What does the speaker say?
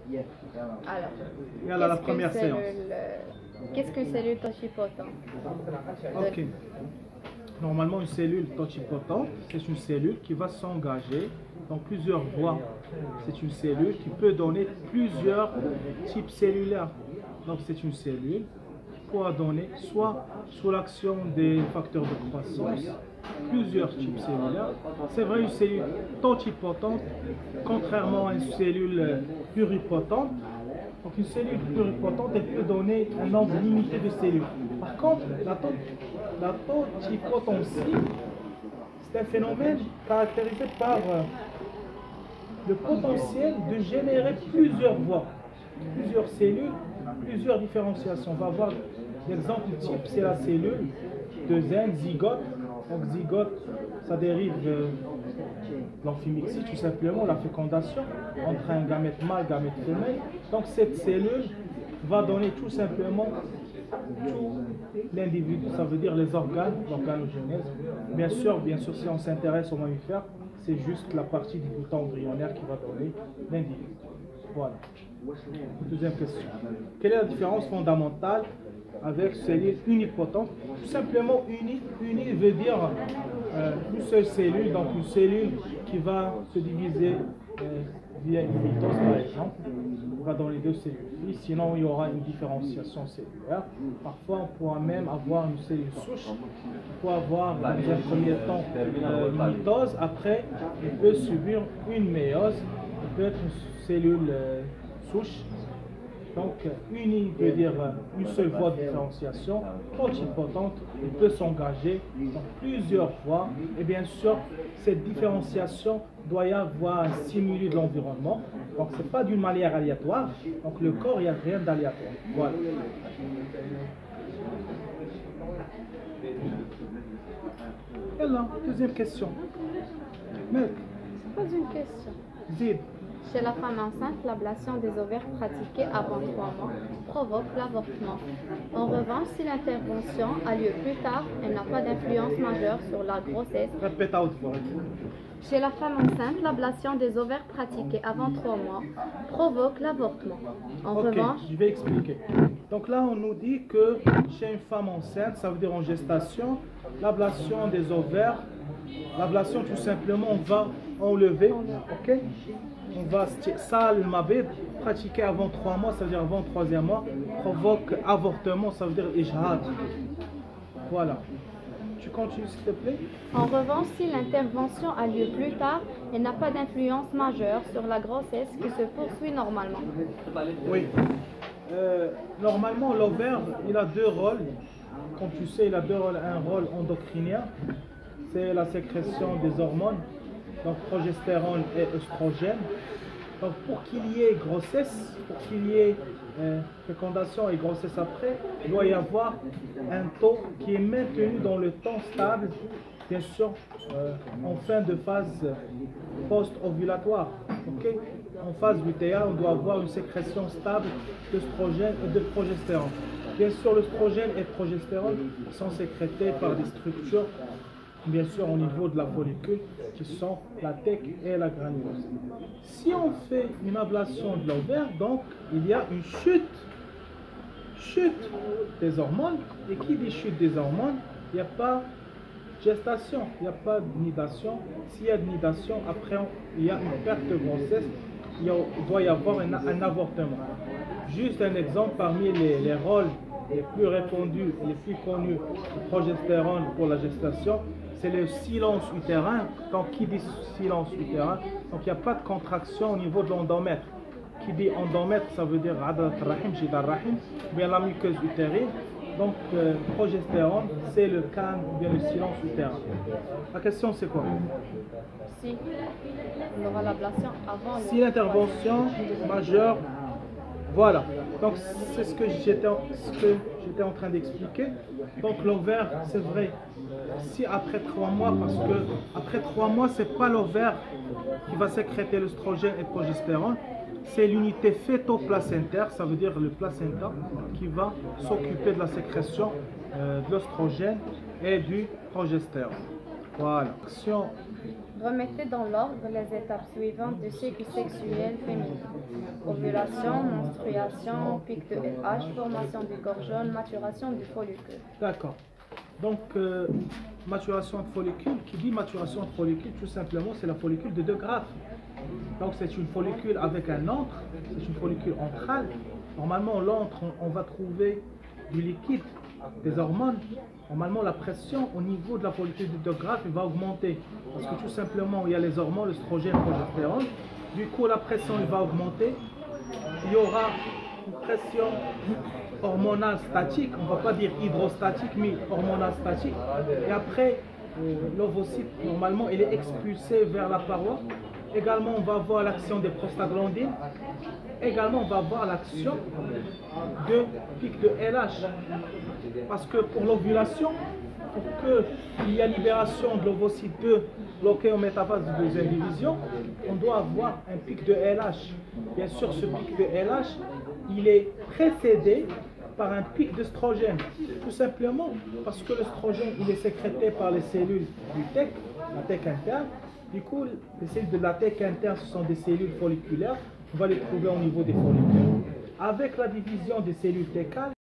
Alors, Et à la première séance. Qu'est-ce qu'une cellule totipotente? Ok. Normalement, une cellule totipotente, c'est une cellule qui va s'engager dans plusieurs voies. C'est une cellule qui peut donner plusieurs types cellulaires. Donc, c'est une cellule qui pourra donner soit sous l'action des facteurs de croissance, plusieurs types cellulaires. C'est vrai, une cellule totipotente, contrairement à une cellule pluripotente. Donc une cellule pluripotente, elle peut donner un nombre limité de cellules. Par contre, la totipotentie, c'est un phénomène caractérisé par le potentiel de générer plusieurs voies, plusieurs cellules, plusieurs différenciations. On va voir l'exemple type, c'est la cellule de zygote. Donc zygote, ça dérive de l'amphimixie, tout simplement, la fécondation entre un gamète mâle et un gamète femelle. Donc cette cellule va donner tout simplement tout l'individu, ça veut dire les organes, l'organogenèse. Bien sûr, si on s'intéresse aux mammifères, c'est juste la partie du bouton embryonnaire qui va donner l'individu. Voilà. Deuxième question. Quelle est la différence fondamentale avec cellule unipotente? Tout simplement, uni veut dire une seule cellule, donc une cellule qui va se diviser via une mitose par exemple, va donner deux cellules filles, sinon il y aura une différenciation cellulaire. Parfois on pourra même avoir une cellule souche, qui peut avoir dans un premier temps une mitose, après il peut subir une méiose, il peut être une cellule souche. Donc, uni veut dire une seule voie de différenciation, totipotente, il peut s'engager dans plusieurs voies. Et bien sûr, cette différenciation doit y avoir un stimuli de l'environnement. Donc, ce n'est pas d'une manière aléatoire. Donc, le corps, il n'y a rien d'aléatoire. Voilà. Et là, deuxième question. Mais, c'est pas une question. Zid. Chez la femme enceinte, l'ablation des ovaires pratiquée avant 3 mois provoque l'avortement. En revanche, si l'intervention a lieu plus tard, elle n'a pas d'influence majeure sur la grossesse. Répète à haute voix. Chez la femme enceinte, l'ablation des ovaires pratiquée avant 3 mois provoque l'avortement. En revanche, je vais expliquer. Donc là, on nous dit que chez une femme enceinte, ça veut dire en gestation, l'ablation des ovaires, l'ablation tout simplement, on va enlever, ok? On va salmabib, pratiquer avant 3 mois, ça veut dire avant le 3e mois, provoque avortement, ça veut dire ijhad. Voilà. Tu continues s'il te plaît? En revanche, si l'intervention a lieu plus tard, elle n'a pas d'influence majeure sur la grossesse qui se poursuit normalement. Oui. Normalement, l'ovaire, il a deux rôles. Comme tu sais, il a deux rôles. Un rôle endocrinien, c'est la sécrétion des hormones, donc progestérone et œstrogène. Donc pour qu'il y ait grossesse, pour qu'il y ait fécondation et grossesse après, il doit y avoir un taux qui est maintenu dans le temps stable, bien sûr, en fin de phase post-ovulatoire. Okay? En phase lutéale, on doit avoir une sécrétion stable d'œstrogène et de progestérone. Bien sûr, l'œstrogène et le progestérone sont sécrétés par des structures, bien sûr au niveau de la follicule, qui sont la thèque et la granulose. Si on fait une ablation de l'ovaire, donc il y a une chute des hormones. Et qui dit chute des hormones, il n'y a pas gestation, il n'y a pas de nidation. S'il y a de nidation, après il y a une perte de grossesse, il doit y avoir un avortement. Juste un exemple parmi les rôles les plus répandus et les plus connus du progestérone pour la gestation, c'est le silence utérin. Donc qui dit silence utérin, donc il n'y a pas de contraction au niveau de l'endomètre. Qui dit endomètre, ça veut dire adalat rahim, jidar rahim, bien la muqueuse utérine. Donc progestérone, c'est le calme, bien le silence utérin. La question c'est quoi? Si on aura l'ablation avant. Si l'intervention majeure, voilà. Donc c'est ce que j'étais en train d'expliquer. Donc l'ovaire, c'est vrai. Si après 3 mois, parce que après 3 mois, c'est pas l'ovaire qui va sécréter l'œstrogène et le progestérone, c'est l'unité fœto-placentaire, ça veut dire le placenta, qui va s'occuper de la sécrétion de l'œstrogène et du progestérone. Voilà. Remettez dans l'ordre les étapes suivantes du cycle sexuel féminin. ovulation, menstruation, pic de LH, formation du corps jaune, maturation du follicule. D'accord. Donc, maturation de follicule, qui dit maturation de follicule, tout simplement, c'est la follicule de 2 graphes. Donc, c'est une follicule avec un antre, c'est une follicule antrale. Normalement, l'antre, on va trouver du liquide, des hormones. Normalement, la pression au niveau de la follicule de 2 graphes va augmenter. Parce que tout simplement, il y a les hormones, l'œstrogène, le progestérone. Du coup, la pression elle va augmenter. Il y aura une pression hormonale statique, on ne va pas dire hydrostatique, mais hormonale statique. Et après, l'ovocyte, normalement, il est expulsé vers la paroi. Également, on va avoir l'action des prostaglandines. Également, on va avoir l'action de pic de LH. Parce que pour l'ovulation, pour qu'il y ait libération de l'ovocyte 2 bloqué en métaphase de deuxième division, on doit avoir un pic de LH. Bien sûr, ce pic de LH, il est précédé par un pic d'œstrogène. Tout simplement parce que l'œstrogène, il est sécrété par les cellules du TEC, la TEC interne. Du coup, les cellules de la TEC interne, ce sont des cellules folliculaires. On va les trouver au niveau des follicules. Avec la division des cellules TECales,